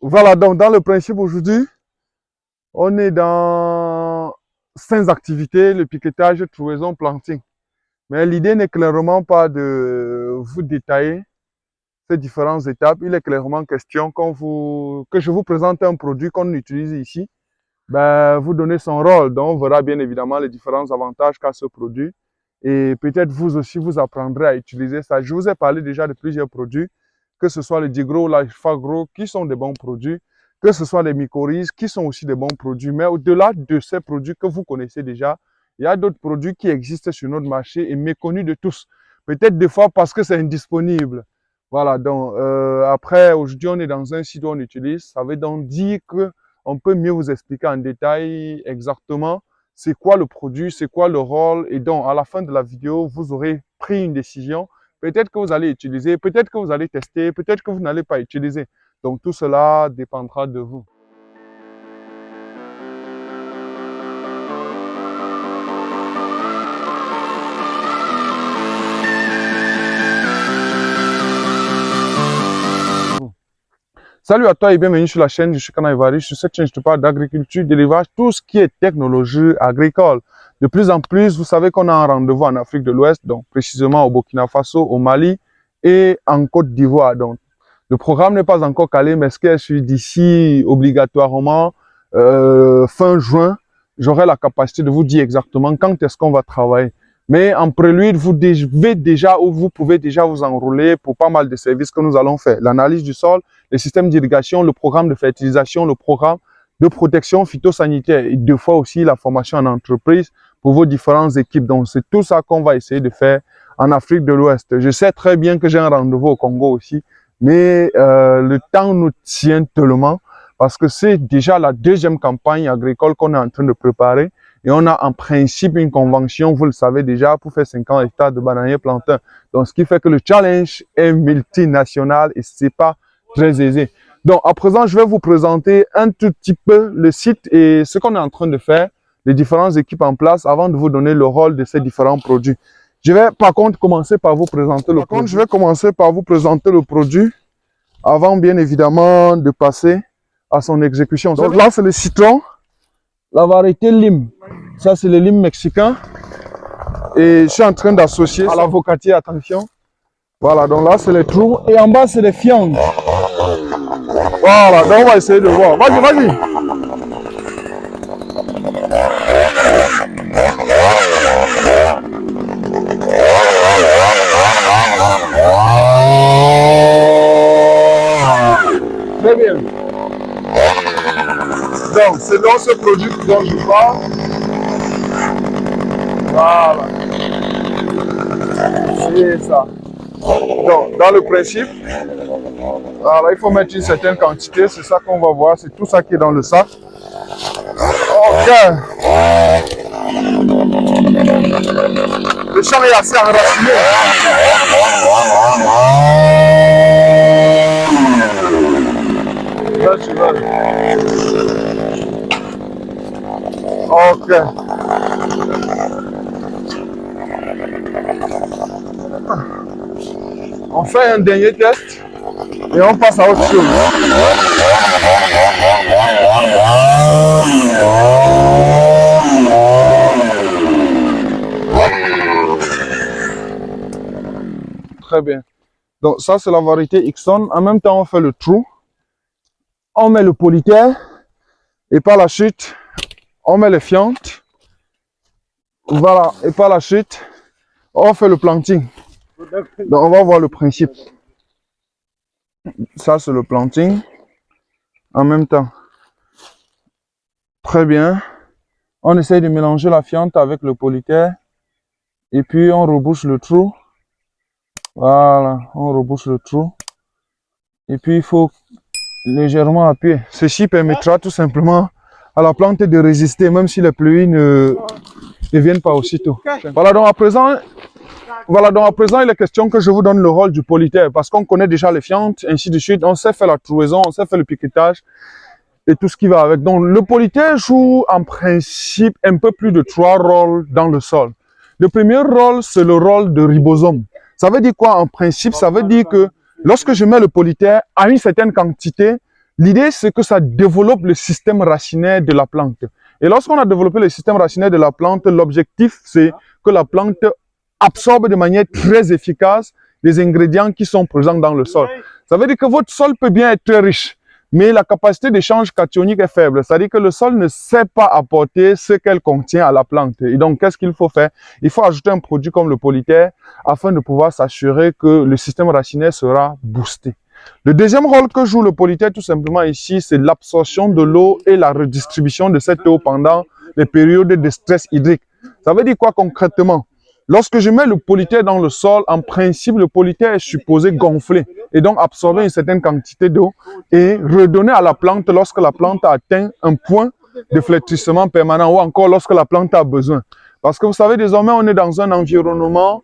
Voilà, donc dans le principe aujourd'hui, on est dans 5 activités, le piquetage, trouaison, planting. Mais l'idée n'est clairement pas de vous détailler ces différentes étapes. Il est clairement question que je vous présente un produit qu'on utilise ici. Ben, vous donnez son rôle. Donc, on verra bien évidemment les différents avantages qu'a ce produit. Et peut-être vous aussi, vous apprendrez à utiliser ça. Je vous ai parlé déjà de plusieurs produits, que ce soit le Digro ou la Fagro, qui sont des bons produits, que ce soit les mycorhizes, qui sont aussi des bons produits. Mais au-delà de ces produits que vous connaissez déjà, il y a d'autres produits qui existent sur notre marché et méconnus de tous. Peut-être des fois parce que c'est indisponible. Voilà, donc après, aujourd'hui, on est dans un site où on utilise. Ça veut donc dire que on peut mieux vous expliquer en détail exactement c'est quoi le produit, c'est quoi le rôle. Et donc, à la fin de la vidéo, vous aurez pris une décision. Peut-être que vous allez utiliser, peut-être que vous allez tester, peut-être que vous n'allez pas utiliser. Donc, tout cela dépendra de vous. Salut à toi et bienvenue sur la chaîne, je suis Kana Ivari. Sur cette chaîne, je te parle d'agriculture, d'élevage, tout ce qui est technologie agricole. De plus en plus, vous savez qu'on a un rendez-vous en Afrique de l'Ouest, donc précisément au Burkina Faso, au Mali et en Côte d'Ivoire. Donc, le programme n'est pas encore calé, mais ce que je suis d'ici obligatoirement fin juin, j'aurai la capacité de vous dire exactement quand est-ce qu'on va travailler. Mais en prélude, vous pouvez déjà vous enrôler pour pas mal de services que nous allons faire. L'analyse du sol, les systèmes d'irrigation, le programme de fertilisation, le programme de protection phytosanitaire et deux fois aussi la formation en entreprise pour vos différentes équipes. Donc, c'est tout ça qu'on va essayer de faire en Afrique de l'Ouest. Je sais très bien que j'ai un rendez-vous au Congo aussi, mais le temps nous tient tellement parce que c'est déjà la deuxième campagne agricole qu'on est en train de préparer. Et on a en principe une convention, vous le savez déjà, pour faire 50 hectares de bananiers plantains. Donc, ce qui fait que le challenge est multinational et c'est pas très aisé. Donc, à présent, je vais vous présenter un tout petit peu le site et ce qu'on est en train de faire, les différentes équipes en place, avant de vous donner le rôle de ces différents produits. Je vais par contre commencer par vous présenter le produit. Je vais commencer par vous présenter le produit avant bien évidemment de passer à son exécution. Donc là, c'est le citron, la variété lime. Ça, c'est le lime mexicain. Et je suis en train d'associer à l'avocatier, attention. Voilà, donc là, c'est les trous. Et en bas, c'est les fientes. Voilà, donc on va essayer de voir. Vas-y, vas-y. Très bien. Donc, c'est dans ce produit dont je parle. Voilà. C'est ça. Donc, dans le principe, voilà, il faut mettre une certaine quantité. C'est ça qu'on va voir. C'est tout ça qui est dans le sac. Ok. Le champ est assez enraciné. Là, tu vois. Ok. On fait un dernier test et on passe à autre chose. Très bien. Donc ça c'est la variété Ixon. En même temps on fait le trou. On met le polytère et par la suite on met les fientes. Voilà, et par la suite on fait le planting. Donc on va voir le principe. Ça c'est le planting. En même temps. Très bien. On essaye de mélanger la fiente avec le polytère. Et puis on rebouche le trou. Voilà, on rebouche le trou. Et puis il faut légèrement appuyer. Ceci permettra tout simplement à la plante de résister, même si les pluies ne viennent pas aussitôt. Voilà, donc à présent, il est question que je vous donne le rôle du polytère, parce qu'on connaît déjà les fientes, ainsi de suite. On sait faire la trouaison, on sait faire le piquetage et tout ce qui va avec. Donc le polytère joue en principe un peu plus de 3 rôles dans le sol. Le premier rôle, c'est le rôle de ribosome. Ça veut dire quoi en principe? Ça veut dire que Lorsque je mets le polyterre à une certaine quantité, l'idée c'est que ça développe le système racinaire de la plante. Et lorsqu'on a développé le système racinaire de la plante, l'objectif c'est que la plante absorbe de manière très efficace les ingrédients qui sont présents dans le sol. Ça veut dire que votre sol peut bien être très riche, mais la capacité d'échange cationique est faible. C'est-à-dire que le sol ne sait pas apporter ce qu'elle contient à la plante. Et donc, qu'est-ce qu'il faut faire? Il faut ajouter un produit comme le polyterre afin de pouvoir s'assurer que le système racinaire sera boosté. Le deuxième rôle que joue le polyterre tout simplement ici, c'est l'absorption de l'eau et la redistribution de cette eau pendant les périodes de stress hydrique. Ça veut dire quoi concrètement? Lorsque je mets le polyterre dans le sol, en principe, le polyterre est supposé gonfler et donc absorber une certaine quantité d'eau et redonner à la plante lorsque la plante a atteint un point de flétrissement permanent ou encore lorsque la plante a besoin. Parce que vous savez, désormais, on est dans un environnement,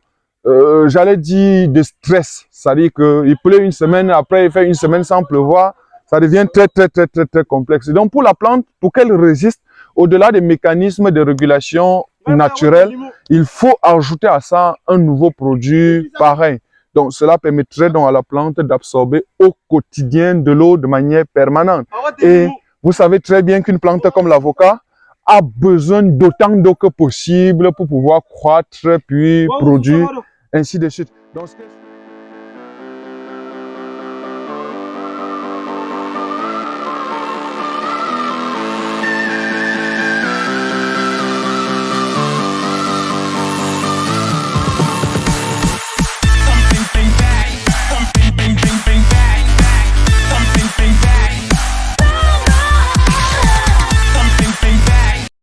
j'allais dire, de stress. C'est-à-dire qu'il pleut une semaine, après il fait une semaine sans pleuvoir, ça devient très complexe. Et donc, pour la plante, pour qu'elle résiste, au-delà des mécanismes de régulation naturels, il faut ajouter à ça un nouveau produit pareil. Donc, cela permettrait donc à la plante d'absorber au quotidien de l'eau de manière permanente. Et vous savez très bien qu'une plante comme l'avocat a besoin d'autant d'eau que possible pour pouvoir croître, puis produire, ainsi de suite. Donc,